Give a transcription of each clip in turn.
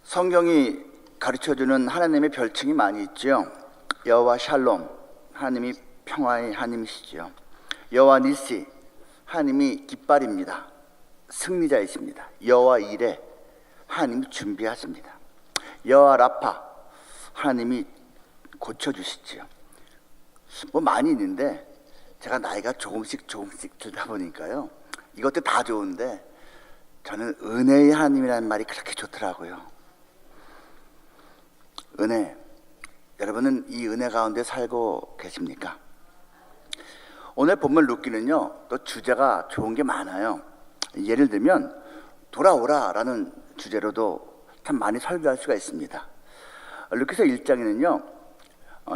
성경이 가르쳐주는 하나님의 별칭이 많이 있죠. 여호와 샬롬, 하나님이 평화의 하나님이시죠. 여호와 니시, 하나님이 깃발입니다. 승리자이십니다. 여호와 이레, 하나님이 준비하십니다. 여호와 라파, 하나님이 고쳐주시지요. 뭐 많이 있는데 제가 나이가 조금씩 들다 보니까요, 이것도 다 좋은데 저는 은혜의 하나님이라는 말이 그렇게 좋더라고요. 은혜, 여러분은 이 은혜 가운데 살고 계십니까? 오늘 본문 룻기는요, 또 주제가 좋은 게 많아요. 예를 들면 돌아오라 라는 주제로도 참 많이 설교할 수가 있습니다. 룻기서 1장에는요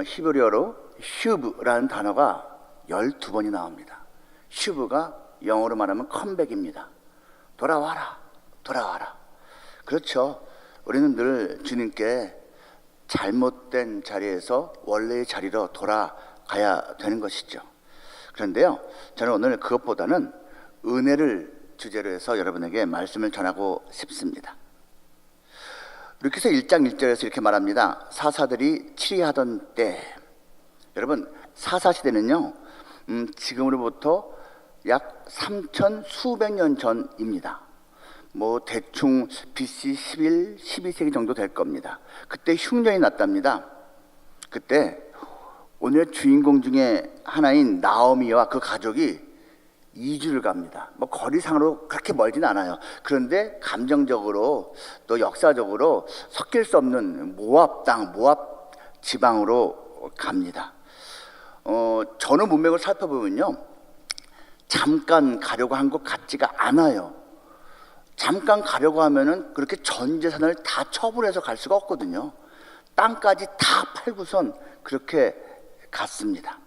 히브리어로 슈브라는 단어가 12번이 나옵니다. 슈브가 영어로 말하면 컴백입니다. 돌아와라, 돌아와라. 그렇죠. 우리는 늘 주님께 잘못된 자리에서 원래의 자리로 돌아가야 되는 것이죠. 그런데요, 저는 오늘 그것보다는 은혜를 주제로 해서 여러분에게 말씀을 전하고 싶습니다. 룻기서 1장 1절에서 이렇게 말합니다. 사사들이 치리하던 때. 여러분, 사사시대는요 지금으로부터 약 3천 수백 년 전입니다. 뭐 대충 BC 11, 12세기 정도 될 겁니다. 그때 흉년이 났답니다. 그때 오늘의 주인공 중에 하나인 나오미와 그 가족이 이주를 갑니다. 뭐 거리상으로 그렇게 멀진 않아요. 그런데 감정적으로 또 역사적으로 섞일 수 없는 모압 땅, 모압 지방으로 갑니다. 전후 문맥을 살펴보면요, 잠깐 가려고 한 것 같지가 않아요. 잠깐 가려고 하면은 그렇게 전 재산을 다 처분해서 갈 수가 없거든요. 땅까지 다 팔고선 그렇게 갔습니다.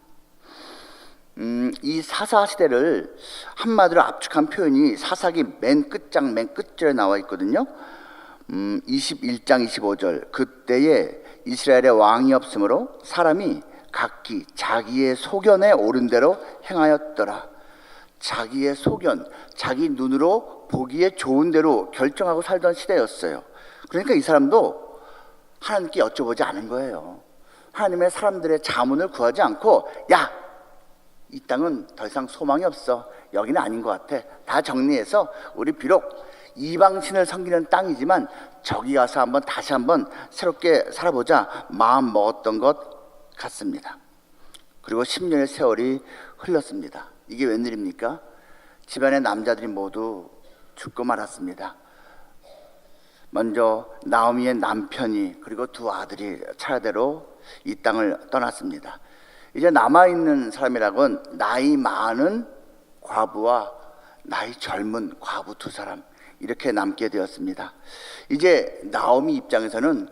이 사사 시대를 한마디로 압축한 표현이 사사기 맨 끝장 맨 끝절에 나와 있거든요. 21장 25절, 그때에 이스라엘의 왕이 없으므로 사람이 각기 자기의 소견에 옳은 대로 행하였더라. 자기의 소견, 자기 눈으로 보기에 좋은 대로 결정하고 살던 시대였어요. 그러니까 이 사람도 하나님께 여쭤보지 않은 거예요. 하나님의 사람들의 자문을 구하지 않고, 야, 이 땅은 더 이상 소망이 없어, 여기는 아닌 것 같아, 다 정리해서 우리 비록 이방신을 섬기는 땅이지만 저기 가서 다시 한번 새롭게 살아보자 마음 먹었던 것 같습니다. 그리고 10년의 세월이 흘렀습니다. 이게 웬일입니까? 집안의 남자들이 모두 죽고 말았습니다. 먼저 나오미의 남편이, 그리고 두 아들이 차례대로 이 땅을 떠났습니다. 이제 남아있는 사람이라곤 나이 많은 과부와 나이 젊은 과부 두 사람, 이렇게 남게 되었습니다. 이제 나오미 입장에서는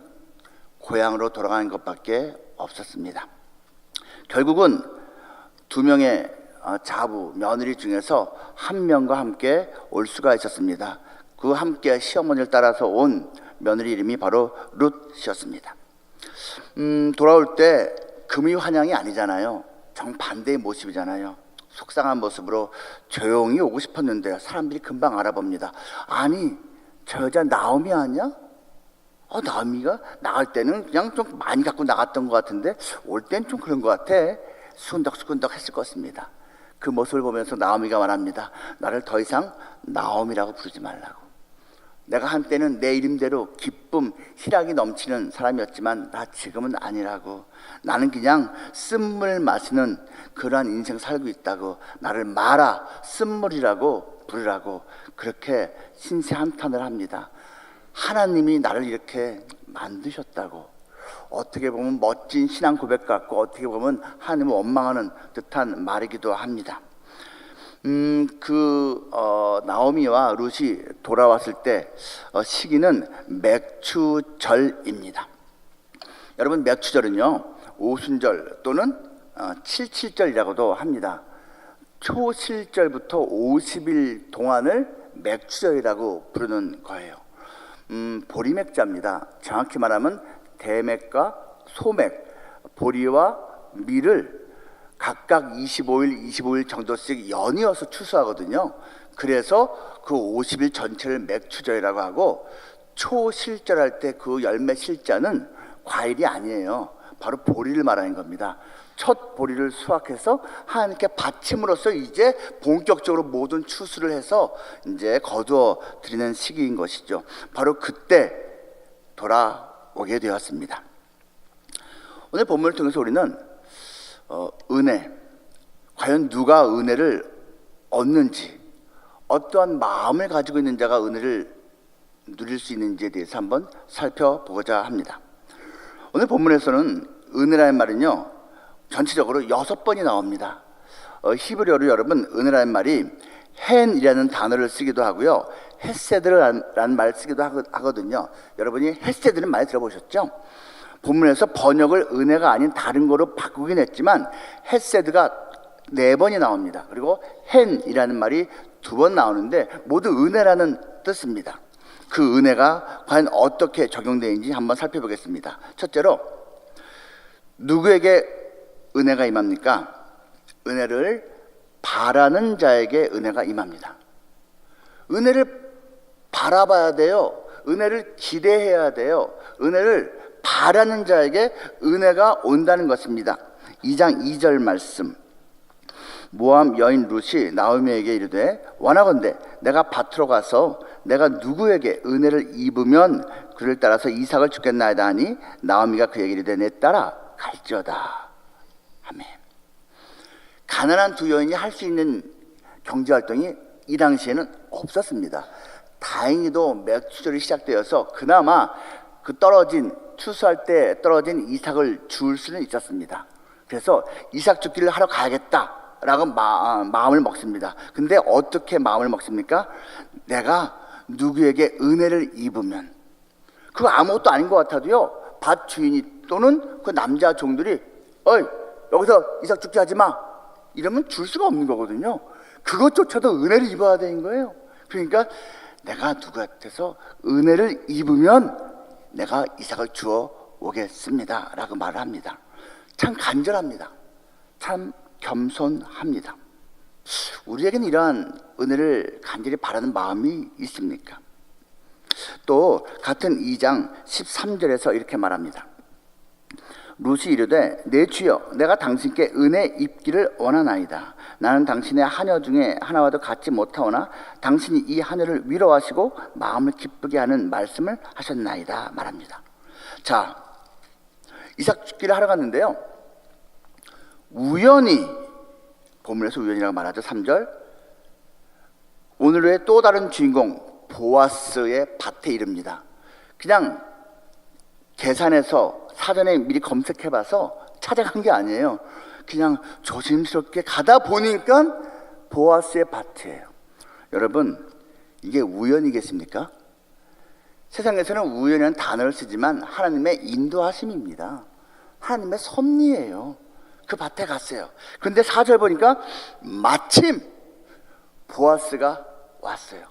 고향으로 돌아가는 것밖에 없었습니다. 결국은 두 명의 자부, 며느리 중에서 한 명과 함께 올 수가 있었습니다. 그 함께 시어머니를 따라서 온 며느리 이름이 바로 룻이었습니다. 돌아올 때 금이 환영이 아니잖아요. 정반대의 모습이잖아요. 속상한 모습으로 조용히 오고 싶었는데 사람들이 금방 알아봅니다. 아니, 저 여자 나오미 아니야? 나오미가 나갈 때는 그냥 좀 많이 갖고 나갔던 것 같은데 올 땐 좀 그런 것 같아. 수근덕수근덕 했을 것 같습니다. 그 모습을 보면서 나오미가 말합니다. 나를 더 이상 나오미라고 부르지 말라고. 내가 한때는 내 이름대로 기쁨, 희락이 넘치는 사람이었지만 나 지금은 아니라고. 나는 그냥 쓴물 마시는 그러한 인생 살고 있다고. 나를 마라, 쓴물이라고 부르라고. 그렇게 신세 한탄을 합니다. 하나님이 나를 이렇게 만드셨다고. 어떻게 보면 멋진 신앙 고백 같고, 어떻게 보면 하나님을 원망하는 듯한 말이기도 합니다. 나오미와 룻이 돌아왔을 때 시기는 맥추절입니다. 여러분, 맥추절은요 오순절 또는 칠칠절이라고도 합니다. 초실절부터 50일 동안을 맥추절이라고 부르는 거예요. 보리맥자입니다. 정확히 말하면 대맥과 소맥, 보리와 밀을 각각 25일 정도씩 연이어서 추수하거든요. 그래서 그 50일 전체를 맥추절이라고 하고, 초실절할 때 그 열매 실자는 과일이 아니에요. 바로 보리를 말하는 겁니다. 첫 보리를 수확해서 하나님께 바침으로써 이제 본격적으로 모든 추수를 해서 이제 거두어 드리는 시기인 것이죠. 바로 그때 돌아오게 되었습니다. 오늘 본문을 통해서 우리는 은혜, 과연 누가 은혜를 얻는지, 어떠한 마음을 가지고 있는 자가 은혜를 누릴 수 있는지에 대해서 한번 살펴보고자 합니다. 오늘 본문에서는 은혜라는 말은요, 전체적으로 6번이 나옵니다. 히브리어로 여러분, 은혜라는 말이 헨이라는 단어를 쓰기도 하고요, 헤세드라는 말을 쓰기도 하거든요. 여러분이 헤세드는 많이 들어보셨죠? 본문에서 번역을 은혜가 아닌 다른 거로 바꾸긴 했지만 헤세드가 4번이 나옵니다. 그리고 헨이라는 말이 2번 나오는데 모두 은혜라는 뜻입니다. 그 은혜가 과연 어떻게 적용되는지 한번 살펴보겠습니다. 첫째로, 누구에게 은혜가 임합니까? 은혜를 바라는 자에게 은혜가 임합니다. 은혜를 바라봐야 돼요. 은혜를 기대해야 돼요. 은혜를 바라는 자에게 은혜가 온다는 것입니다. 2장 2절 말씀, 모압 여인 룻이 나오미에게 이르되 원하건대 내가 밭으로 가서 내가 누구에게 은혜를 입으면 그를 따라서 이삭을 주겠나이다 하니 나오미가 그에게 이르되 내 따라 갈지어다. 아멘. 가난한 두 여인이 할 수 있는 경제활동이 이 당시에는 없었습니다. 다행히도 맥추절이 시작되어서 그나마 그 추수할 때 떨어진 이삭을 줄 수는 있었습니다. 그래서 이삭 줍기를 하러 가야겠다라고 마음을 먹습니다. 근데 어떻게 마음을 먹습니까? 내가 누구에게 은혜를 입으면, 그거 아무것도 아닌 것 같아도요, 밭 주인이 또는 그 남자 종들이 어이 여기서 이삭 줍기 하지 마 이러면 줄 수가 없는 거거든요. 그것조차도 은혜를 입어야 되는 거예요. 그러니까 내가 누구한테서 은혜를 입으면 내가 이삭을 주어 오겠습니다 라고 말을 합니다. 참 간절합니다. 참 겸손합니다. 우리에게는 이러한 은혜를 간절히 바라는 마음이 있습니까? 또 같은 2장 13절에서 이렇게 말합니다. 룻이 이르되 내 주여 내가 당신께 은혜 입기를 원하나이다. 나는 당신의 하녀 중에 하나와도 같지 못하오나 당신이 이 하녀를 위로하시고 마음을 기쁘게 하는 말씀을 하셨나이다 말합니다. 자, 이삭 줍기를 하러 갔는데요, 우연히, 본문에서 우연이라고 말하죠. 3절, 오늘의 또 다른 주인공 보아스의 밭에 이릅니다. 그냥 계산해서 사전에 미리 검색해봐서 찾아간 게 아니에요. 그냥 조심스럽게 가다 보니까 보아스의 밭이에요. 여러분, 이게 우연이겠습니까? 세상에서는 우연이라는 단어를 쓰지만 하나님의 인도하심입니다. 하나님의 섭리예요. 그 밭에 갔어요. 그런데 4절 보니까 마침 보아스가 왔어요.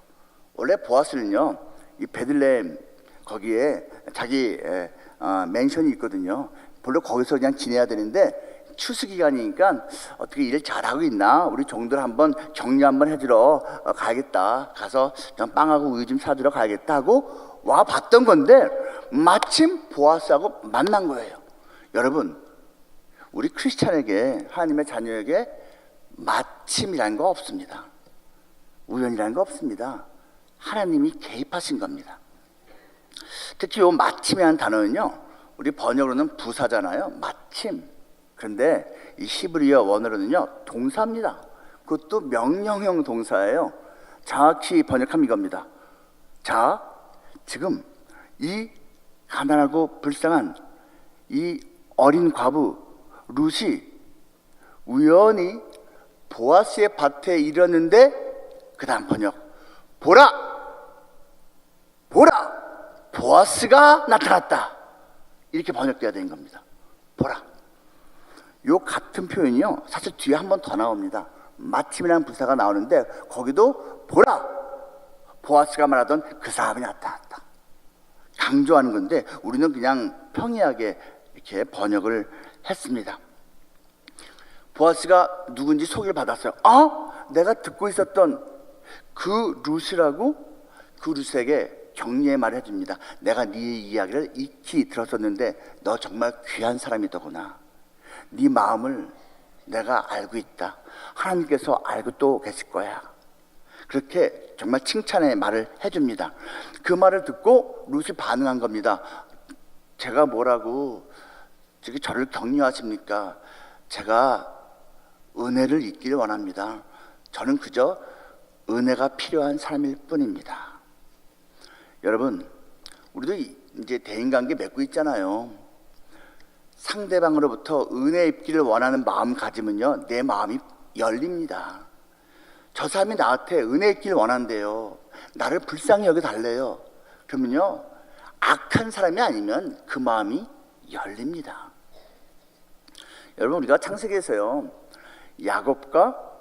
원래 보아스는요, 이 베들레헴 거기에 자기 맨션이 있거든요. 별로 거기서 그냥 지내야 되는데 추수 기간이니까 어떻게 일을 잘하고 있나, 우리 종들 한번 격려 한번 해주러 가야겠다, 가서 빵하고 우유 좀 사주러 가야겠다 하고 와 봤던 건데 마침 보아스하고 만난 거예요. 여러분, 우리 크리스찬에게, 하나님의 자녀에게 마침이라는 거 없습니다. 우연이라는 거 없습니다. 하나님이 개입하신 겁니다. 특히 이 마침이라는 단어는요, 우리 번역으로는 부사잖아요. 마침. 그런데 이 히브리어 원어로는요, 동사입니다. 그것도 명령형 동사예요. 정확히 번역하면 이겁니다. 자, 지금 이 가난하고 불쌍한 이 어린 과부 룻이 우연히 보아스의 밭에 이르렀는데, 그 다음 번역, 보라! 보아스가 나타났다, 이렇게 번역돼야 되는 겁니다. 보라. 요 같은 표현이요, 사실 뒤에 한 번 더 나옵니다. 마침이라는 부사가 나오는데 거기도 보라, 보아스가 말하던 그 사람이 나타났다, 강조하는 건데 우리는 그냥 평이하게 이렇게 번역을 했습니다. 보아스가 누군지 소개를 받았어요. 내가 듣고 있었던 그 룻이라고? 그 룻에게 격려의 말을 해줍니다. 내가 네 이야기를 익히 들었었는데 너 정말 귀한 사람이더구나. 네 마음을 내가 알고 있다. 하나님께서 알고 또 계실 거야. 그렇게 정말 칭찬의 말을 해줍니다. 그 말을 듣고 룻이 반응한 겁니다. 제가 뭐라고 저를 격려하십니까? 제가 은혜를 잊기를 원합니다. 저는 그저 은혜가 필요한 사람일 뿐입니다. 여러분, 우리도 이제 대인관계 맺고 있잖아요. 상대방으로부터 은혜 입기를 원하는 마음가짐은요, 내 마음이 열립니다. 저 사람이 나한테 은혜 입기를 원한대요. 나를 불쌍히 여겨달래요. 그러면요, 악한 사람이 아니면 그 마음이 열립니다. 여러분, 우리가 창세기에서요, 야곱과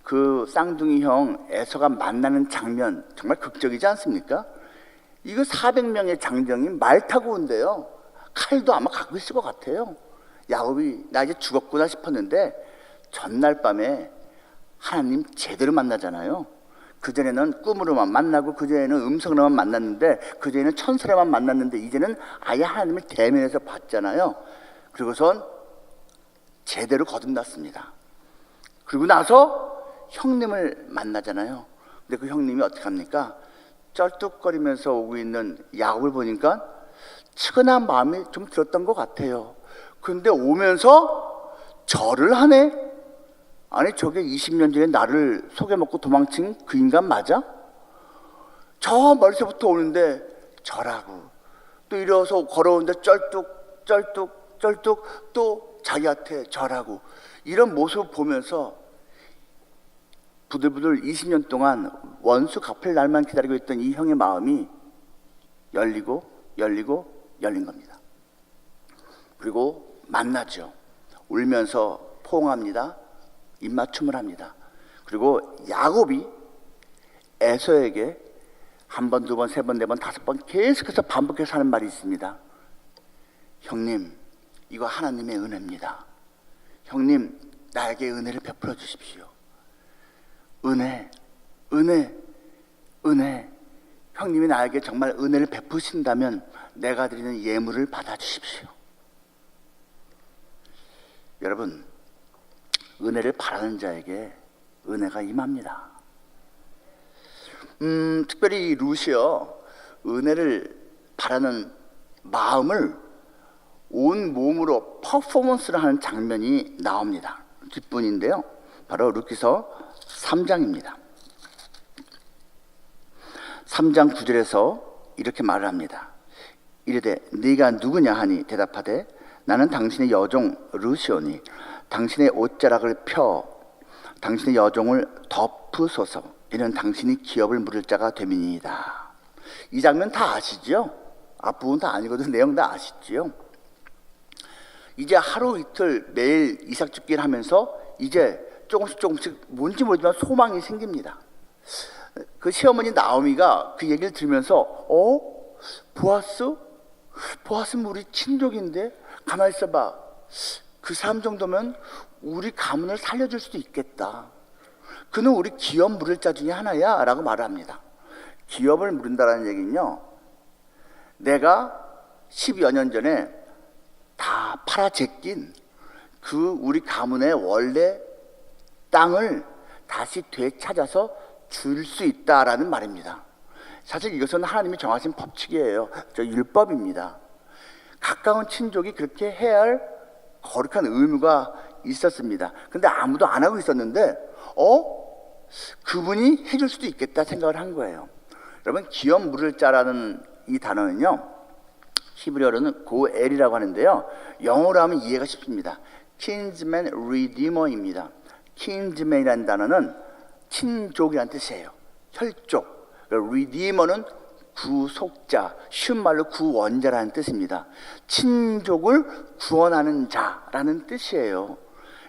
그 쌍둥이 형 에서가 만나는 장면 정말 극적이지 않습니까? 이거 400명의 장정이 말 타고 온대요. 칼도 아마 갖고 있을 것 같아요. 야곱이 나 이제 죽었구나 싶었는데 전날 밤에 하나님 제대로 만나잖아요. 그전에는 꿈으로만 만나고 그전에는 음성으로만 만났는데 그전에는 천사로만 만났는데 이제는 아예 하나님을 대면해서 봤잖아요. 그리고선 제대로 거듭났습니다. 그리고 나서 형님을 만나잖아요. 근데 그 형님이 어떻게 합니까? 쩔뚝거리면서 오고 있는 야곱을 보니까 측은한 마음이 좀 들었던 것 같아요. 그런데 오면서 절을 하네? 아니 저게 20년 전에 나를 속여먹고 도망친 그 인간 맞아? 저 멀리서부터 오는데 절하고 또 이래서 걸어오는데 쩔뚝 또 자기한테 절하고 이런 모습을 보면서 부들부들 20년 동안 원수 갚을 날만 기다리고 있던 이 형의 마음이 열린 겁니다. 그리고 만나죠. 울면서 포옹합니다. 입맞춤을 합니다. 그리고 야곱이 에서에게 한 번, 두 번, 세 번, 네 번, 다섯 번 계속해서 반복해서 하는 말이 있습니다. 형님, 이거 하나님의 은혜입니다. 형님, 나에게 은혜를 베풀어 주십시오. 은혜. 형님이 나에게 정말 은혜를 베푸신다면 내가 드리는 예물을 받아주십시오. 여러분, 은혜를 바라는 자에게 은혜가 임합니다. 특별히 이 룻이요, 은혜를 바라는 마음을 온 몸으로 퍼포먼스를 하는 장면이 나옵니다. 뒷분인데요, 바로 룻기서 3장입니다. 3장 9절에서 이렇게 말을 합니다. 이르되 네가 누구냐 하니 대답하되 나는 당신의 여종 룻이오니 당신의 옷자락을 펴 당신의 여종을 덮으소서. 이는 당신이 기업을 물을 자가 됨이니이다. 이 장면 다 아시죠? 앞부분 다 아니거든 내용 다 아시죠? 이제 하루 이틀 매일 이삭 죽기를 하면서 이제 조금씩 뭔지 모르지만 소망이 생깁니다. 그 시어머니 나오미가 그 얘기를 들으면서 보아스는 우리 친족인데 가만히 있어봐. 그 사람 정도면 우리 가문을 살려줄 수도 있겠다. 그는 우리 기업 물을 자 중에 하나야 라고 말을 합니다. 기업을 물은다라는 얘기는요, 내가 10여 년 전에 다 팔아 제낀 그 우리 가문의 원래 땅을 다시 되찾아서 줄 수 있다라는 말입니다. 사실 이것은 하나님이 정하신 법칙이에요. 율법입니다. 가까운 친족이 그렇게 해야 할 거룩한 의무가 있었습니다. 근데 아무도 안 하고 있었는데 그분이 해줄 수도 있겠다 생각을 한 거예요. 여러분, 기업 물을 자라는 이 단어는요, 히브리어로는 고엘이라고 하는데요, 영어로 하면 이해가 쉽습니다. kinsman redeemer입니다. kinsman이라는 단어는 친족이라는 뜻이에요. 혈족. redeemer는 구속자, 쉬운 말로 구원자라는 뜻입니다. 친족을 구원하는 자라는 뜻이에요.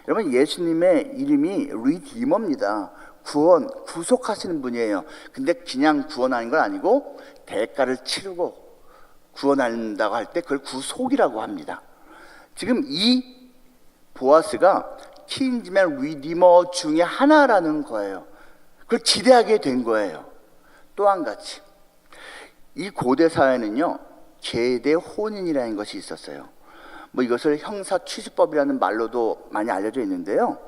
여러분, 예수님의 이름이 리디머입니다. 구속하시는 분이에요. 근데 그냥 구원하는 건 아니고 대가를 치르고 구원한다고 할 때 그걸 구속이라고 합니다. 지금 이 보아스가 킨즈맨 리디머 중에 하나라는 거예요. 그걸 기대하게 된 거예요. 또 한 가지, 이 고대 사회는요, 계대 혼인이라는 것이 있었어요. 뭐 이것을 형사 취수법이라는 말로도 많이 알려져 있는데요.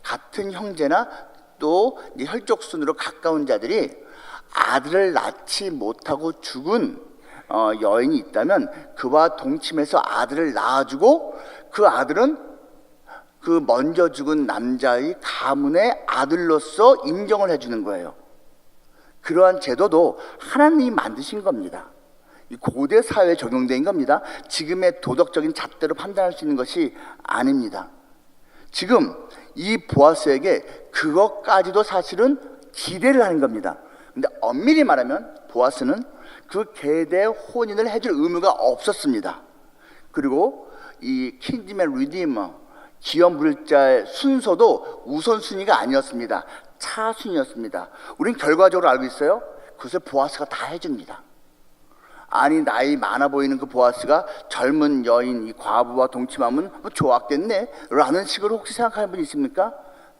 같은 형제나 또 혈족순으로 가까운 자들이 아들을 낳지 못하고 죽은 여인이 있다면 그와 동침해서 아들을 낳아주고 그 아들은 그 먼저 죽은 남자의 가문의 아들로서 인정을 해주는 거예요. 그러한 제도도 하나님이 만드신 겁니다. 이 고대 사회에 적용된 겁니다. 지금의 도덕적인 잣대로 판단할 수 있는 것이 아닙니다. 지금 이 보아스에게 그것까지도 사실은 기대를 하는 겁니다. 근데 엄밀히 말하면 보아스는 그 계대 혼인을 해줄 의무가 없었습니다. 그리고 이 킹덤의 리디머, 기업 부를 자의 순서도 우선순위가 아니었습니다. 차순위였습니다. 우린 결과적으로 알고 있어요. 그것을 보아스가 다 해줍니다. 아니, 나이 많아 보이는 그 보아스가 젊은 여인 이 과부와 동침하면 뭐 좋았겠네 라는 식으로 혹시 생각하는 분이 있습니까?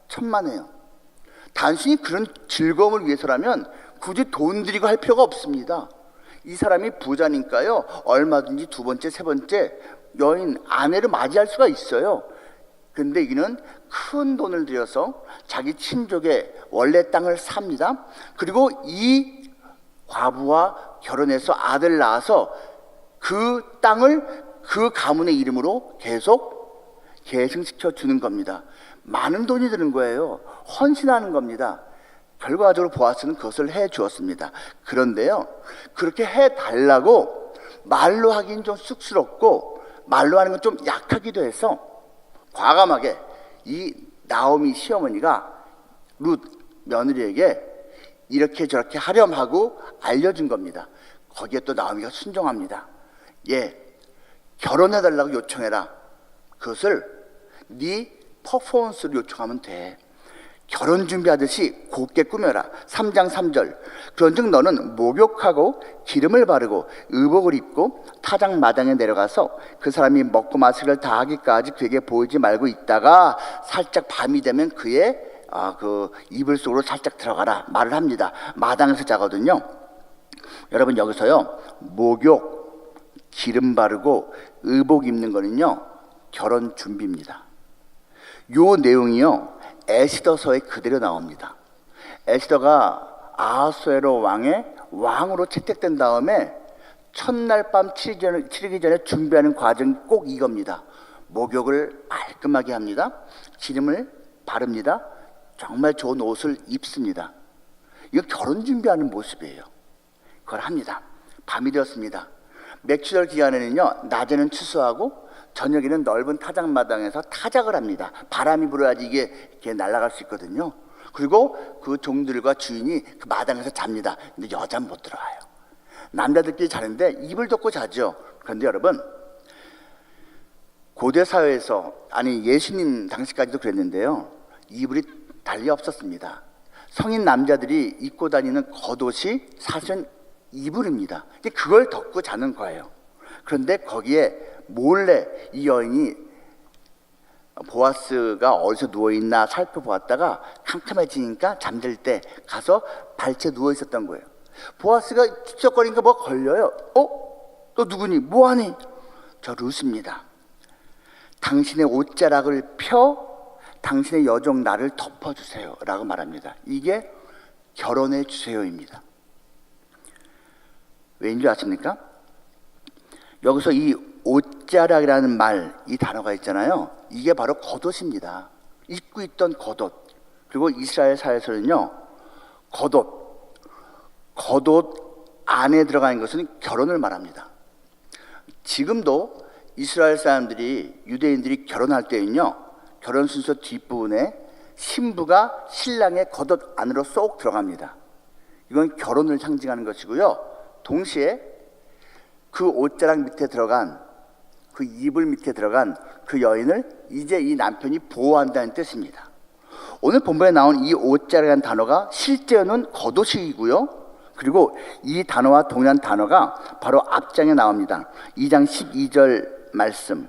천만에요. 단순히 그런 즐거움을 위해서라면 굳이 돈 들이고 할 필요가 없습니다. 이 사람이 부자니까요, 얼마든지 두 번째, 세 번째 여인, 아내를 맞이할 수가 있어요. 근데 이는 큰 돈을 들여서 자기 친족의 원래 땅을 삽니다. 그리고 이 과부와 결혼해서 아들 낳아서 그 땅을 그 가문의 이름으로 계속 계승시켜 주는 겁니다. 많은 돈이 드는 거예요. 헌신하는 겁니다. 결과적으로 보아스는 그것을 해 주었습니다. 그런데요, 그렇게 해 달라고 말로 하긴 좀 쑥스럽고 말로 하는 건 좀 약하기도 해서 과감하게 이 나오미 시어머니가 룻 며느리에게 이렇게 저렇게 하렴 하고 알려준 겁니다. 거기에 또 나오미가 순종합니다. 예, 결혼해달라고 요청해라. 그것을 네 퍼포먼스로 요청하면 돼. 결혼 준비하듯이 곱게 꾸며라. 3장 3절. 그런즉 너는 목욕하고 기름을 바르고 의복을 입고 타작 마당에 내려가서 그 사람이 먹고 마시기를 다 하기까지 그에게 보이지 말고 있다가 살짝 밤이 되면 그의 그 이불 속으로 살짝 들어가라 말을 합니다. 마당에서 자거든요. 여러분, 여기서요, 목욕, 기름 바르고 의복 입는 거는요, 결혼 준비입니다. 요 내용이요, 에스더서에 그대로 나옵니다. 에스더가 아하수에로 왕의 왕으로 채택된 다음에 첫날 밤 치르기 전에 준비하는 과정이 꼭 이겁니다. 목욕을 깔끔하게 합니다. 기름을 바릅니다. 정말 좋은 옷을 입습니다. 이거 결혼 준비하는 모습이에요. 그걸 합니다. 밤이 되었습니다. 맥주절 기간에는요, 낮에는 추수하고 저녁에는 넓은 타작마당에서 타작을 합니다. 바람이 불어야지 이게 날아갈 수 있거든요. 그리고 그 종들과 주인이 그 마당에서 잡니다. 근데 여자는 못 들어와요. 남자들끼리 자는데 이불 덮고 자죠. 그런데 여러분, 고대 사회에서, 아니 예수님 당시까지도 그랬는데요, 이불이 달리 없었습니다. 성인 남자들이 입고 다니는 겉옷이 사실은 이불입니다. 그걸 덮고 자는 거예요. 그런데 거기에 몰래 이 여인이 보아스가 어디서 누워있나 살펴보았다가 캄캄해지니까 잠들 때 가서 발치에 누워 있었던 거예요. 보아스가 찝쩍거리니까 뭐가 걸려요. 너 누구니? 뭐하니? 저 룻입니다. 당신의 옷자락을 펴 당신의 여종 나를 덮어주세요 라고 말합니다. 이게 결혼해 주세요입니다. 왜인 줄 아십니까? 여기서 이 옷자락이라는 말, 이 단어가 있잖아요. 이게 바로 겉옷입니다. 입고 있던 겉옷. 그리고 이스라엘 사회에서는요, 겉옷 안에 들어가는 것은 결혼을 말합니다. 지금도 이스라엘 사람들이, 유대인들이 결혼할 때는요, 결혼 순서 뒷부분에 신부가 신랑의 겉옷 안으로 쏙 들어갑니다. 이건 결혼을 상징하는 것이고요. 동시에 그 옷자락 밑에 들어간, 그 이불 밑에 들어간 그 여인을 이제 이 남편이 보호한다는 뜻입니다. 오늘 본문에 나온 이 옷자락이라는 단어가 실제로는 겉옷이고요. 그리고 이 단어와 동일한 단어가 바로 앞장에 나옵니다. 2장 12절 말씀.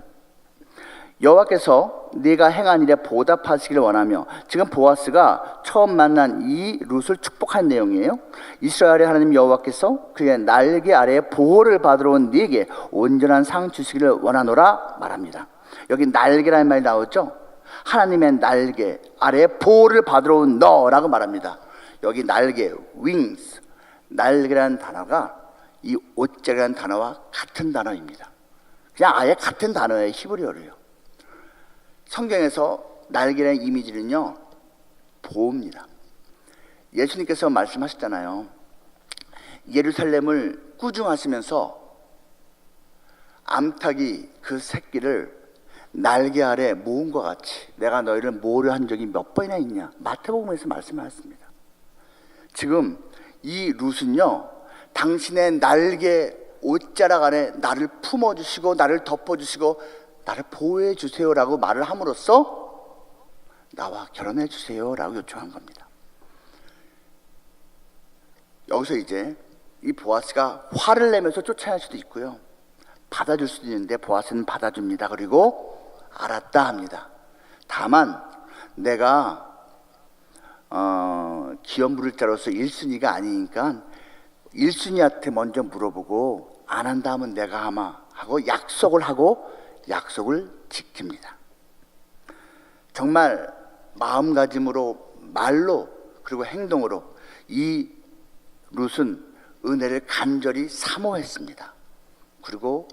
여호와께서 네가 행한 일에 보답하시기를 원하며, 지금 보아스가 처음 만난 이 룻을 축복한 내용이에요. 이스라엘의 하나님 여호와께서 그의 날개 아래에 보호를 받으러 온 네게 온전한 상 주시기를 원하노라 말합니다. 여기 날개라는 말이 나오죠. 하나님의 날개 아래에 보호를 받으러 온 너라고 말합니다. 여기 날개, wings, 날개라는 단어가 이 옷자라는 단어와 같은 단어입니다. 그냥 아예 같은 단어예요. 히브리어로요. 성경에서 날개라는 이미지는요, 보호입니다. 예수님께서 말씀하셨잖아요. 예루살렘을 꾸중하시면서 암탉이 그 새끼를 날개 아래 모은 것 같이 내가 너희를 모으려 한 적이 몇 번이나 있냐. 마태복음에서 말씀하셨습니다. 지금 이 룻은요, 당신의 날개 옷자락 안에 나를 품어주시고 나를 덮어주시고 나를 보호해 주세요라고 말을 함으로써 나와 결혼해 주세요라고 요청한 겁니다. 여기서 이제 이 보아스가 화를 내면서 쫓아낼 수도 있고요, 받아줄 수도 있는데 보아스는 받아줍니다. 그리고 알았다 합니다. 다만 내가 기업 부를 자로서 1순위가 아니니까 1순위한테 먼저 물어보고 안 한다 하면 내가 아마 하고 약속을 하고 약속을 지킵니다. 정말 마음가짐으로, 말로, 그리고 행동으로 이 룻은 은혜를 간절히 사모했습니다. 그리고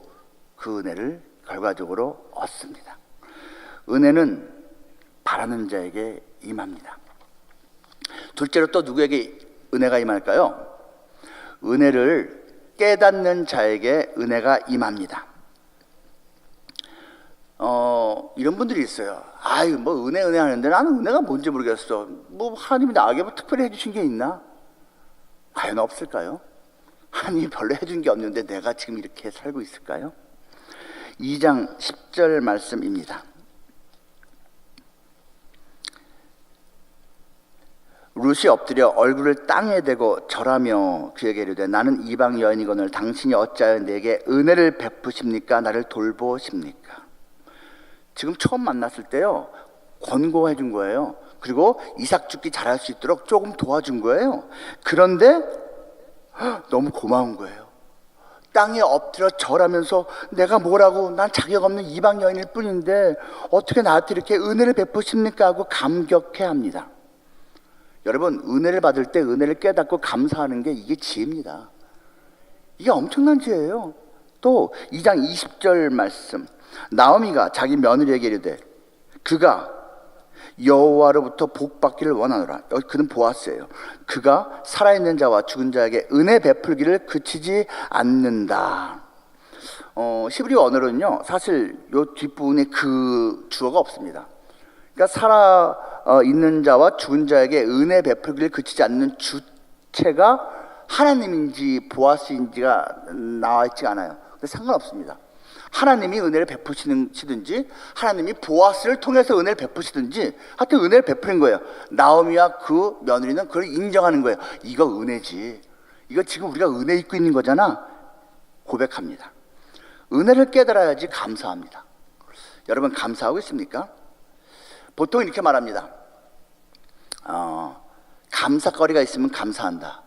그 은혜를 결과적으로 얻습니다. 은혜는 바라는 자에게 임합니다. 둘째로 또 누구에게 은혜가 임할까요? 은혜를 깨닫는 자에게 은혜가 임합니다. 이런 분들이 있어요. 아유, 뭐 은혜 하는데 나는 은혜가 뭔지 모르겠어. 뭐 하나님이 나에게 뭐 특별히 해주신 게 있나? 과연 없을까요? 하나님이 별로 해준 게 없는데 내가 지금 이렇게 살고 있을까요? 2장 10절 말씀입니다. 룻이 엎드려 얼굴을 땅에 대고 절하며 그에게 이르되 나는 이방 여인이거늘 당신이 어찌하여 내게 은혜를 베푸십니까? 나를 돌보십니까? 지금 처음 만났을 때요, 권고해 준 거예요. 그리고 이삭 죽기 잘할 수 있도록 조금 도와준 거예요. 그런데 너무 고마운 거예요. 땅에 엎드려 절하면서 내가 뭐라고, 난 자격 없는 이방 여인일 뿐인데 어떻게 나한테 이렇게 은혜를 베푸십니까? 하고 감격해 합니다. 여러분, 은혜를 받을 때 은혜를 깨닫고 감사하는 게 이게 지혜입니다. 이게 엄청난 지혜예요. 또 2장 20절 말씀, 나오미가 자기 며느리에게 이르되 그가 여호와로부터 복받기를 원하노라. 여기 그는 보아스예요. 그가 살아있는 자와 죽은 자에게 은혜 베풀기를 그치지 않는다. 히브리어 언어로는요, 사실 요 뒷부분에 그 주어가 없습니다. 그러니까 살아있는 자와 죽은 자에게 은혜 베풀기를 그치지 않는 주체가 하나님인지 보아스인지가 나와 있지 않아요. 근데 상관없습니다. 하나님이 은혜를 베푸시든지 하나님이 보아스를 통해서 은혜를 베푸시든지 하여튼 은혜를 베푸는 거예요. 나오미와 그 며느리는 그걸 인정하는 거예요. 이거 은혜지, 이거 지금 우리가 은혜 입고 있는 거잖아, 고백합니다. 은혜를 깨달아야지 감사합니다. 여러분, 감사하고 있습니까? 보통 이렇게 말합니다. 감사거리가 있으면 감사한다.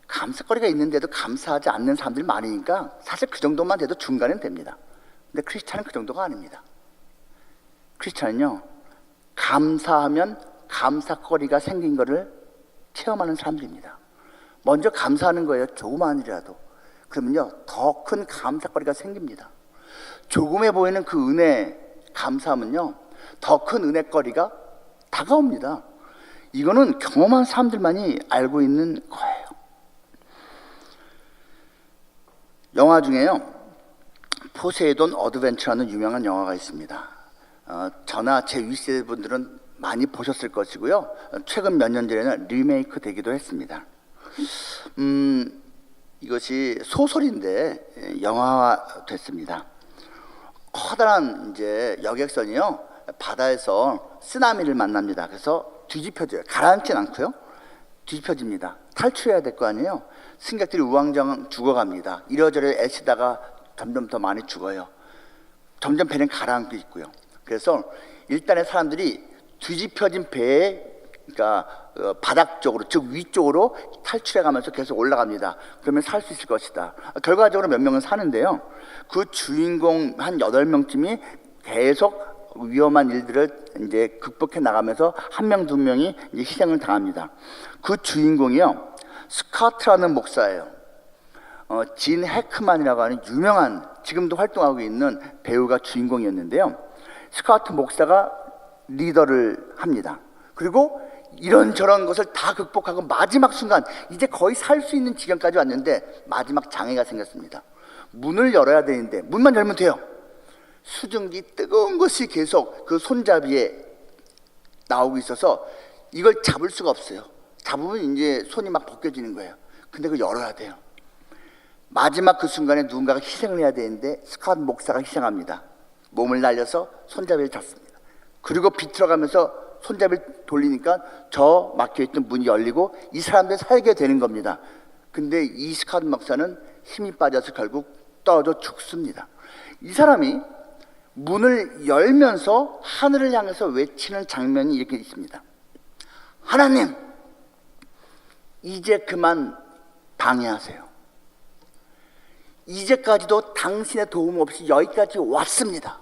감사거리가 있는데도 감사하지 않는 사람들이 많으니까 사실 그 정도만 돼도 중간은 됩니다. 근데 크리스찬은 그 정도가 아닙니다. 크리스찬은요, 감사하면 감사거리가 생긴 거를 체험하는 사람들입니다. 먼저 감사하는 거예요. 조그마한 일이라도. 그러면요, 더 큰 감사거리가 생깁니다. 조금해 보이는 그 은혜, 감사하면요, 더 큰 은혜거리가 다가옵니다. 이거는 경험한 사람들만이 알고 있는 거예요. 영화 중에요, 포세이돈 어드벤처라는 유명한 영화가 있습니다. 저나 제 윗세대 분들은 많이 보셨을 것이고요, 최근 몇 년 전에는 리메이크 되기도 했습니다. 이것이 소설인데 영화화 됐습니다. 커다란 이제 여객선이요, 바다에서 쓰나미를 만납니다. 그래서 뒤집혀져요. 가라앉진 않고요, 뒤집혀집니다. 탈출해야 될 거 아니에요. 승객들이 우왕좌왕 죽어갑니다. 이러저러 애쓰다가 점점 더 많이 죽어요. 점점 배는 가라앉고 있고요. 그래서 일단의 사람들이 뒤집혀진 배에 그러니까 바닥 쪽으로 즉 위쪽으로 탈출해가면서 계속 올라갑니다. 그러면 살 수 있을 것이다. 결과적으로 몇 명은 사는데요. 그 주인공 한 8명쯤이 계속 위험한 일들을 이제 극복해 나가면서 한 명, 두 명이 이제 희생을 당합니다. 그 주인공이요, 스카트라는 목사예요. 진 해크만이라고 하는 유명한 지금도 활동하고 있는 배우가 주인공이었는데요. 스카트 목사가 리더를 합니다. 그리고 이런저런 것을 다 극복하고 마지막 순간 이제 거의 살 수 있는 지경까지 왔는데 마지막 장애가 생겼습니다. 문을 열어야 되는데 문만 열면 돼요. 수증기 뜨거운 것이 계속 그 손잡이에 나오고 있어서 이걸 잡을 수가 없어요. 잡으면 이제 손이 막 벗겨지는 거예요. 근데 그걸 열어야 돼요. 마지막 그 순간에 누군가가 희생을 해야 되는데 스캇 목사가 희생합니다. 몸을 날려서 손잡이를 잡습니다. 그리고 비틀어가면서 손잡이를 돌리니까 저 막혀있던 문이 열리고 이 사람들이 살게 되는 겁니다. 근데 이 스캇 목사는 힘이 빠져서 결국 떨어져 죽습니다. 이 사람이 문을 열면서 하늘을 향해서 외치는 장면이 이렇게 있습니다. 하나님, 이제 그만 방해하세요. 이제까지도 당신의 도움 없이 여기까지 왔습니다.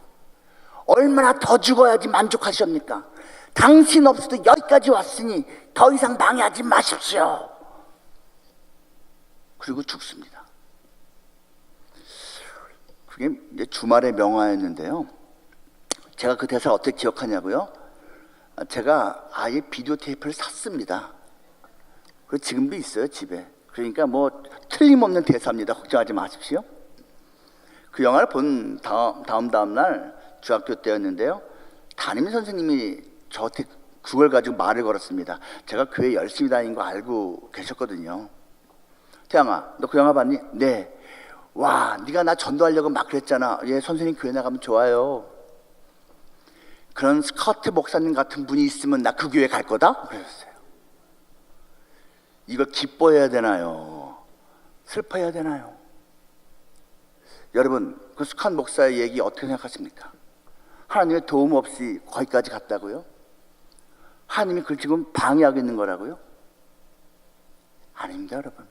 얼마나 더 죽어야지 만족하십니까? 당신 없이도 여기까지 왔으니 더 이상 방해하지 마십시오. 그리고 죽습니다. 그게 이제 주말의 명화였는데요. 제가 그 대사를 어떻게 기억하냐고요? 제가 아예 비디오 테이프를 샀습니다. 그리고 지금도 있어요, 집에. 그러니까 뭐 틀림없는 대사입니다. 걱정하지 마십시오. 그 영화를 본 다음 날 중학교 때였는데요. 담임 선생님이 저한테 그걸 가지고 말을 걸었습니다. 제가 교회 열심히 다니는 거 알고 계셨거든요. 태양아, 너 그 영화 봤니? 네. 와, 네가 나 전도하려고 막 그랬잖아. 예, 선생님 교회 나가면 좋아요. 그런 스커트 목사님 같은 분이 있으면 나 그 교회 갈 거다? 그랬어요. 이걸 기뻐해야 되나요? 슬퍼해야 되나요? 여러분, 그 스캇 목사의 얘기 어떻게 생각하십니까? 하나님의 도움 없이 거기까지 갔다고요? 하나님이 그걸 지금 방해하고 있는 거라고요? 아닙니다, 여러분.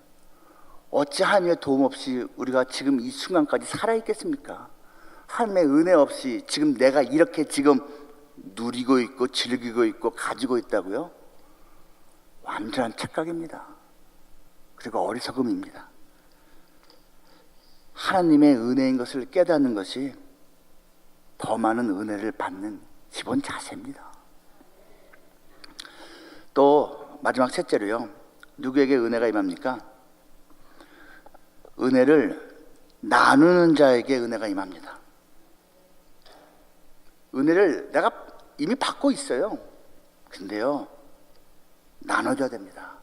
어찌 하나님의 도움 없이 우리가 지금 이 순간까지 살아있겠습니까? 하나님의 은혜 없이 지금 내가 이렇게 지금 누리고 있고 즐기고 있고 가지고 있다고요? 완전한 착각입니다. 그리고 어리석음입니다. 하나님의 은혜인 것을 깨닫는 것이 더 많은 은혜를 받는 기본 자세입니다. 또 마지막 셋째로요. 누구에게 은혜가 임합니까? 은혜를 나누는 자에게 은혜가 임합니다. 은혜를 내가 이미 받고 있어요. 근데요, 나눠줘야 됩니다.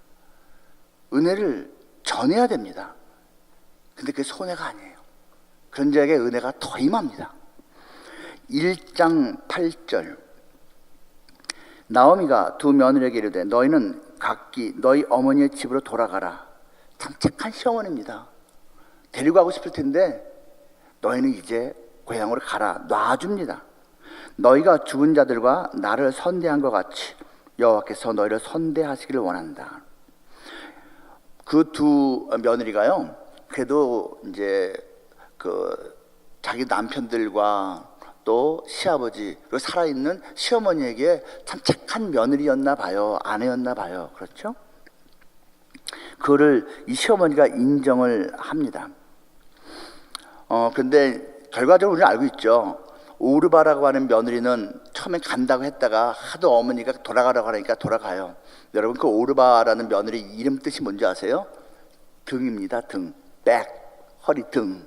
은혜를 전해야 됩니다. 근데 그게 손해가 아니에요. 그런 자에게 은혜가 더 임합니다. 1장 8절, 나오미가 두 며느리에게 이르되 너희는 각기 너희 어머니의 집으로 돌아가라. 참 착한 시어머니입니다. 데리고 가고 싶을 텐데 너희는 이제 고향으로 가라. 놔줍니다. 너희가 죽은 자들과 나를 선대한 것 같이 여호와께서 너희를 선대하시기를 원한다. 그 두 며느리가요, 그래도 이제 그 자기 남편들과 또 시아버지 그리고 살아있는 시어머니에게 참 착한 며느리였나 봐요. 아내였나 봐요. 그렇죠? 그거를 이 시어머니가 인정을 합니다. 근데 결과적으로 우리는 알고 있죠. 오르바라고 하는 며느리는 처음에 간다고 했다가 하도 어머니가 돌아가라고 하니까 돌아가요. 여러분, 그 오르바라는 며느리 이름 뜻이 뭔지 아세요? 등입니다. 등. 백, 허리 등.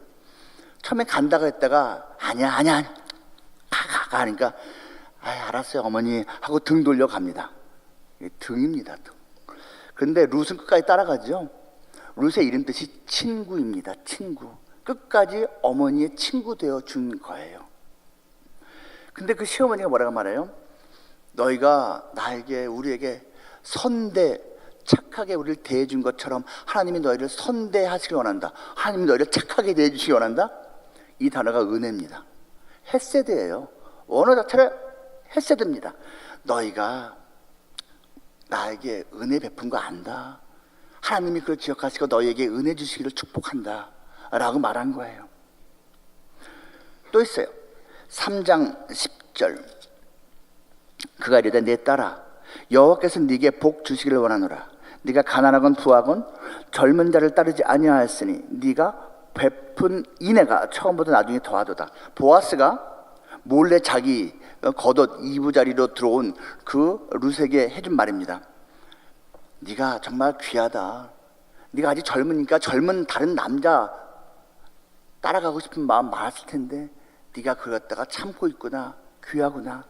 처음에 간다고 했다가 아니야 가 하니까 알았어요 어머니 하고 등 돌려 갑니다. 등입니다. 등. 근데 룻은 끝까지 따라가죠. 룻의 이름 뜻이 친구입니다. 친구. 끝까지 어머니의 친구 되어 준 거예요. 근데 그 시어머니가 뭐라고 말해요? 너희가 나에게 우리에게 선대 착하게 우리를 대해준 것처럼 하나님이 너희를 선대하시길 원한다. 하나님이 너희를 착하게 대해주시기 원한다. 이 단어가 은혜입니다. 헤세드예요. 언어 자체를 헤세드입니다. 너희가 나에게 은혜 베푼 거 안다. 하나님이 그걸 기억하시고 너희에게 은혜 주시기를 축복한다 라고 말한 거예요. 또 있어요. 3장 10절. 그가 이르되 내 딸아 여호와께서 네게 복 주시기를 원하노라. 네가 가난하건 부하건 젊은 자를 따르지 아니하였으니 네가 베푼 인애가 처음보다 나중에 더하도다. 보아스가 몰래 자기 겉옷 이부자리로 들어온 그 룻에게 해준 말입니다. 네가 정말 귀하다. 네가 아직 젊으니까 젊은 다른 남자 따라가고 싶은 마음 많았을 텐데 네가 그걸 갖다가 참고 있구나. 귀하구나.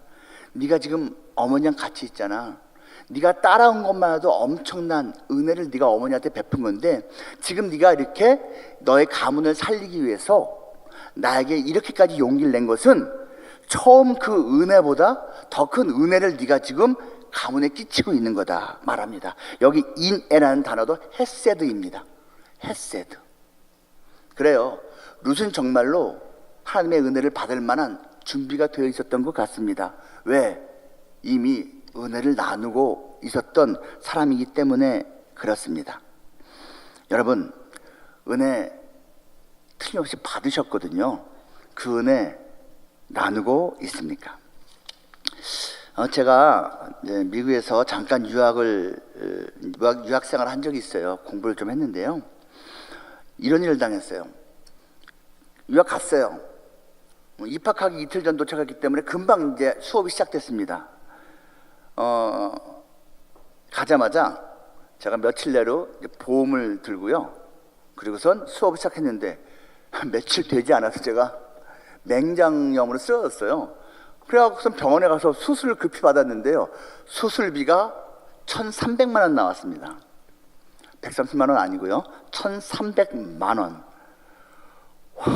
네가 지금 어머니랑 같이 있잖아. 네가 따라온 것만 해도 엄청난 은혜를 네가 어머니한테 베푼 건데 지금 네가 이렇게 너의 가문을 살리기 위해서 나에게 이렇게까지 용기를 낸 것은 처음 그 은혜보다 더 큰 은혜를 네가 지금 가문에 끼치고 있는 거다 말합니다. 여기 인애라는 단어도 헤세드입니다. 헤세드. 그래요. 룻은 정말로 하나님의 은혜를 받을 만한 준비가 되어 있었던 것 같습니다. 왜? 이미 은혜를 나누고 있었던 사람이기 때문에 그렇습니다. 여러분, 은혜 틀림없이 받으셨거든요. 그 은혜 나누고 있습니까? 제가 이제 미국에서 잠깐 유학생활을 한 적이 있어요. 공부를 좀 했는데요. 이런 일을 당했어요. 유학 갔어요. 입학하기 이틀 전 도착했기 때문에 금방 이제 수업이 시작됐습니다. 가자마자 제가 며칠 내로 보험을 들고요. 그리고선 수업을 시작했는데 며칠 되지 않아서 제가 맹장염으로 쓰러졌어요. 그래갖고선 병원에 가서 수술을 급히 받았는데요. 수술비가 1,300만 원 나왔습니다. 130만 원 아니고요. 1,300만 원. 와,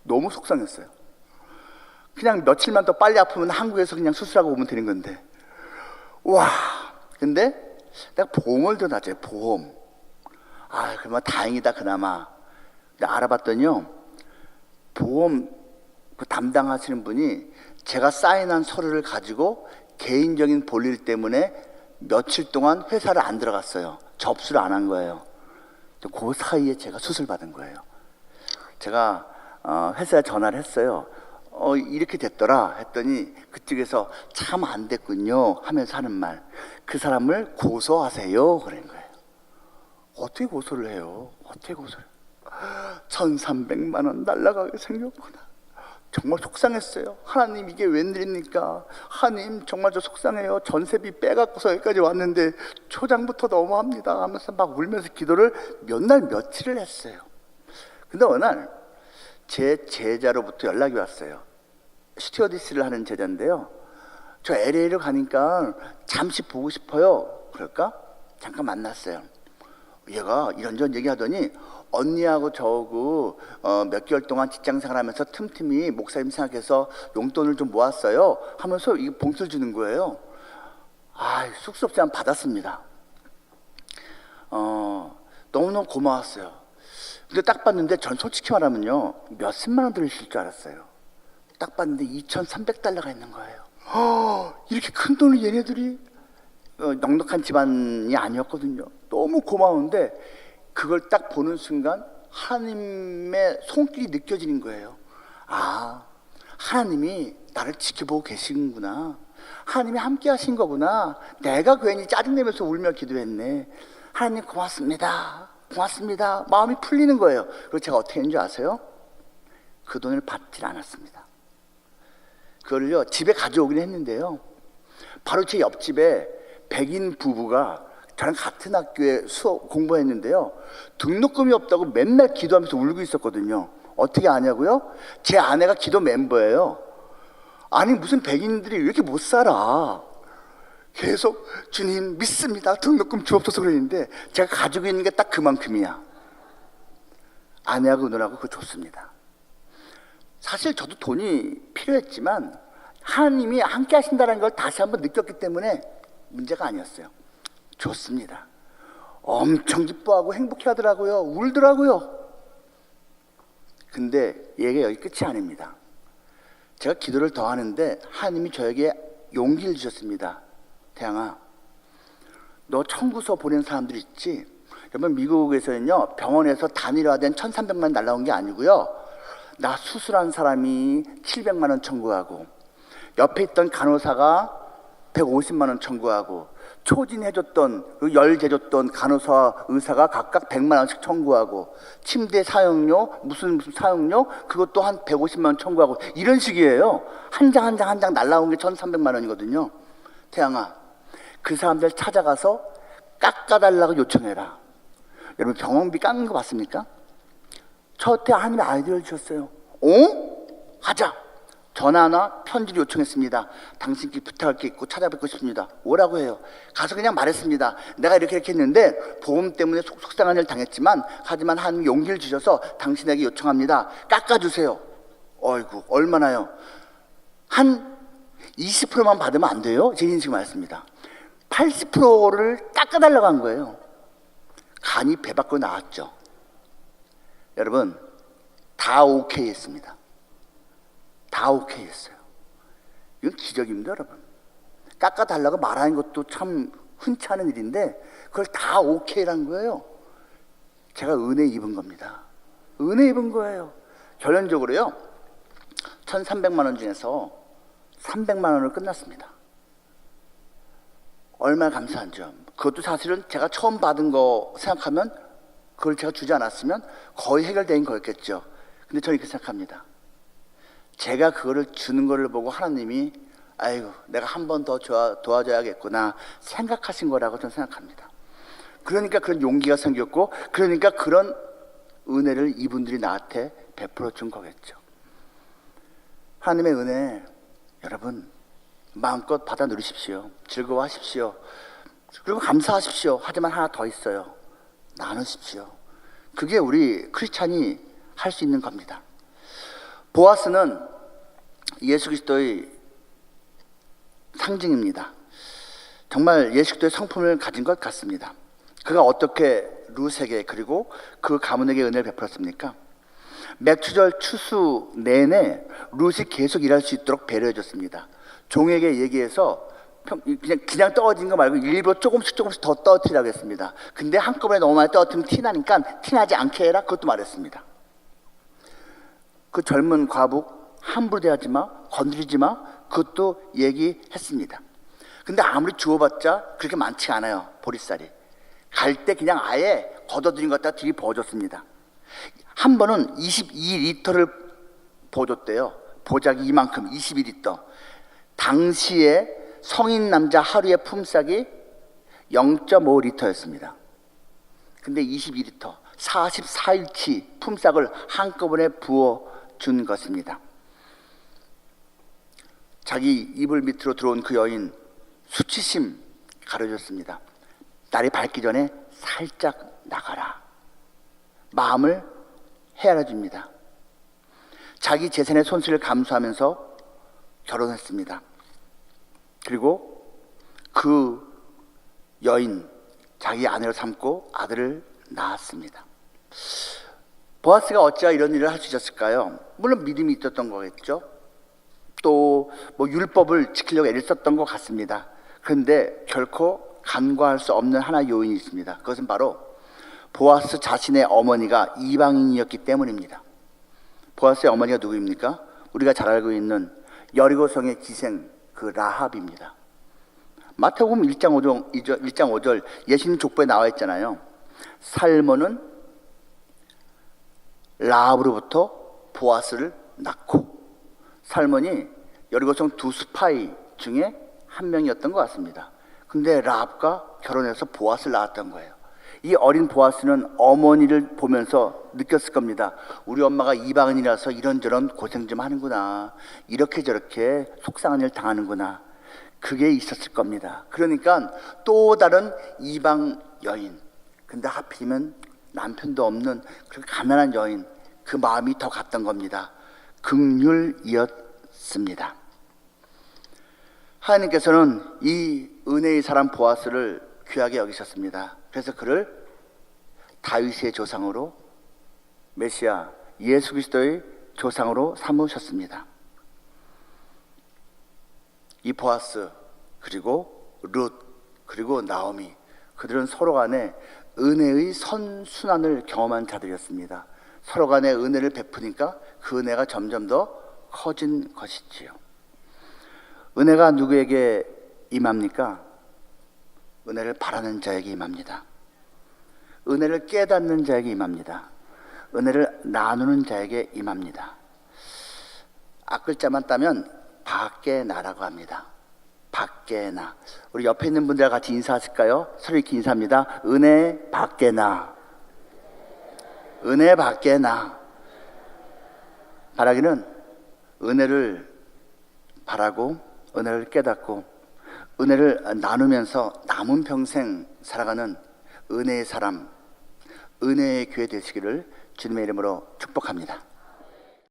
너무 속상했어요. 그냥 며칠만 더 빨리 아프면 한국에서 그냥 수술하고 오면 되는 건데. 와, 근데 내가 보험을 더 놨죠. 보험. 그러면 다행이다 그나마. 근데 알아봤더니요, 보험 그 담당하시는 분이 제가 사인한 서류를 가지고 개인적인 볼일 때문에 며칠 동안 회사를 안 들어갔어요. 접수를 안 한 거예요. 그 사이에 제가 수술 받은 거예요. 제가 회사에 전화를 했어요. 이렇게 됐더라 했더니 그쪽에서 참 안 됐군요 하면서 하는 말, 그 사람을 고소하세요 그런 거예요. 어떻게 고소를 해요? 어떻게 고소를 해요? 1,300만 원 날라가게 생겼구나. 정말 속상했어요. 하나님 이게 웬일입니까? 하나님 정말 저 속상해요. 전세비 빼갖고서 여기까지 왔는데 초장부터 너무합니다 하면서 막 울면서 기도를 몇 날 며칠을 했어요. 근데 어느 날 제 제자로부터 연락이 왔어요. 스튜어디스를 하는 제자인데요. 저 LA를 가니까 잠시 보고 싶어요. 그럴까? 잠깐 만났어요. 얘가 이런저런 얘기하더니 언니하고 저하고 몇 개월 동안 직장생활하면서 틈틈이 목사님 생각해서 용돈을 좀 모았어요 하면서 이 봉투를 주는 거예요. 쑥스럽지만 받았습니다. 너무너무 고마웠어요. 근데 딱 봤는데 전 솔직히 말하면요, 몇십만 원 들으실 줄 알았어요. 딱 봤는데 2,300달러가 있는 거예요. 이렇게 큰 돈을 얘네들이, 넉넉한 집안이 아니었거든요. 너무 고마운데 그걸 딱 보는 순간 하나님의 손길이 느껴지는 거예요. 하나님이 나를 지켜보고 계시는구나. 하나님이 함께 하신 거구나. 내가 괜히 짜증내면서 울며 기도했네. 하나님 고맙습니다. 고맙습니다. 마음이 풀리는 거예요. 그리고 제가 어떻게 했는지 아세요? 그 돈을 받질 않았습니다. 그걸요 집에 가져오긴 했는데요, 바로 제 옆집에 백인 부부가 저랑 같은 학교에 수업 공부했는데요, 등록금이 없다고 맨날 기도하면서 울고 있었거든요. 어떻게 아냐고요? 제 아내가 기도 멤버예요. 아니 무슨 백인들이 왜 이렇게 못 살아? 계속 주님 믿습니다, 등록금 주옵소서 그랬는데 제가 가지고 있는 게 딱 그만큼이야. 아내하고 누나하고 그거 줬습니다. 사실 저도 돈이 필요했지만 하나님이 함께 하신다는 걸 다시 한번 느꼈기 때문에 문제가 아니었어요. 좋습니다. 엄청 기뻐하고 행복해 하더라고요. 울더라고요. 근데 얘가 여기 끝이 아닙니다. 제가 기도를 더 하는데 하나님이 저에게 용기를 주셨습니다. 태양아, 너 청구서 보낸 사람들 있지? 여러분, 미국에서는요, 병원에서 단일화된 1,300만 날라온 게 아니고요, 나 수술한 사람이 700만 원 청구하고, 옆에 있던 간호사가 150만 원 청구하고, 초진해줬던, 열 재줬던 간호사, 의사가 각각 100만 원씩 청구하고, 침대 사용료, 무슨 사용료, 그것도 한 150만 원 청구하고, 이런 식이에요. 한 장 한 장 한 장 날라온 게 1,300만 원이거든요. 태양아, 그 사람들 찾아가서 깎아달라고 요청해라. 여러분, 병원비 깎는 거 봤습니까? 저한테 하나님의 아이디어를 주셨어요. 하자. 전화나 편지를 요청했습니다. 당신께 부탁할 게 있고 찾아뵙고 싶습니다. 오라고 해요. 가서 그냥 말했습니다. 내가 이렇게 했는데 보험 때문에 속상한 일을 당했지만, 하지만 하나님이 용기를 주셔서 당신에게 요청합니다. 깎아주세요. 어이구, 얼마나요? 한 20%만 받으면 안 돼요? 제 인식 말씀입니다. 80%를 깎아달라고 한 거예요. 간이 배 밖으로 나왔죠. 여러분, 다 오케이 했습니다. 다 오케이 했어요. 이건 기적입니다, 여러분. 깎아달라고 말하는 것도 참 흔치 않은 일인데 그걸 다 오케이란 거예요. 제가 은혜 입은 겁니다. 은혜 입은 거예요. 결론적으로요, 1,300만 원 중에서 300만 원으로 끝났습니다. 얼마나 감사한죠. 그것도 사실은 제가 처음 받은 거 생각하면, 그걸 제가 주지 않았으면 거의 해결된 거였겠죠. 근데 저는 이렇게 생각합니다. 제가 그거를 주는 거를 보고 하나님이 아이고, 내가 한 번 더 도와줘야겠구나 생각하신 거라고 저는 생각합니다. 그러니까 그런 용기가 생겼고, 그러니까 그런 은혜를 이분들이 나한테 베풀어 준 거겠죠. 하나님의 은혜, 여러분 마음껏 받아 누리십시오. 즐거워하십시오. 그리고 감사하십시오. 하지만 하나 더 있어요. 나누십시오. 그게 우리 크리스찬이 할 수 있는 겁니다. 보아스는 예수 그리스도의 상징입니다. 정말 예수 그리스도의 성품을 가진 것 같습니다. 그가 어떻게 룻에게, 그리고 그 가문에게 은혜를 베풀었습니까? 맥추절 추수 내내 룻이 계속 일할 수 있도록 배려해 줬습니다. 종에게 얘기해서 그냥 떨어진 거 말고 일부러 조금씩 더 떨어뜨리라고 했습니다. 근데 한꺼번에 너무 많이 떨어뜨리면 티나니까 티나지 않게 해라, 그것도 말했습니다. 그 젊은 과부 함부로 대하지 마, 건드리지 마, 그것도 얘기했습니다. 근데 아무리 주워봤자 그렇게 많지 않아요. 보리쌀이 갈 때 그냥 아예 걷어들인 것 갖다 뒤 부어줬습니다. 한 번은 22리터를 부어줬대요. 보자기 이만큼 22리터. 당시에 성인 남자 하루의 품삯이 0.5리터였습니다. 근데 22리터, 44일치 품삯을 한꺼번에 부어준 것입니다. 자기 이불 밑으로 들어온 그 여인, 수치심 가려줬습니다. 날이 밝기 전에 살짝 나가라. 마음을 헤아려 줍니다. 자기 재산의 손실을 감수하면서 결혼했습니다. 그리고 그 여인, 자기 아내를 삼고 아들을 낳았습니다. 보아스가 어찌하여 이런 일을 할 수 있었을까요? 물론 믿음이 있었던 거겠죠. 또 뭐 율법을 지키려고 애를 썼던 것 같습니다. 그런데 결코 간과할 수 없는 하나의 요인이 있습니다. 그것은 바로 보아스 자신의 어머니가 이방인이었기 때문입니다. 보아스의 어머니가 누구입니까? 우리가 잘 알고 있는 여리고성의 기생, 그 라합입니다. 마태복음 1장 5절 예수님 족보에 나와 있잖아요. 살몬은 라합으로부터 보아스를 낳고, 살몬이 여리고성 두 스파이 중에 한 명이었던 것 같습니다. 근데 라합과 결혼해서 보아스를 낳았던 거예요. 이 어린 보아스는 어머니를 보면서 느꼈을 겁니다. 우리 엄마가 이방인이라서 이런저런 고생 좀 하는구나, 이렇게 저렇게 속상한 일 당하는구나, 그게 있었을 겁니다. 그러니까 또 다른 이방 여인, 근데 하필이면 남편도 없는 그런 가난한 여인, 그 마음이 더 갔던 겁니다. 긍휼이었습니다. 하나님께서는 이 은혜의 사람 보아스를 귀하게 여기셨습니다. 그래서 그를 다윗의 조상으로, 메시아 예수 그리스도의 조상으로 삼으셨습니다. 이 보아스 그리고 룻 그리고 나오미, 그들은 서로 간에 은혜의 선순환을 경험한 자들이었습니다. 서로 간에 은혜를 베푸니까 그 은혜가 점점 더 커진 것이지요. 은혜가 누구에게 임합니까? 은혜를 바라는 자에게 임합니다. 은혜를 깨닫는 자에게 임합니다. 은혜를 나누는 자에게 임합니다. 앞글자만 따면 밖에 나라고 합니다. 밖에 나. 우리 옆에 있는 분들과 같이 인사하실까요? 소리 있게 인사합니다. 은혜 밖에 나. 은혜 밖에 나. 바라기는 은혜를 바라고 은혜를 깨닫고 은혜를 나누면서 남은 평생 살아가는 은혜의 사람, 은혜의 교회 되시기를 주님의 이름으로 축복합니다.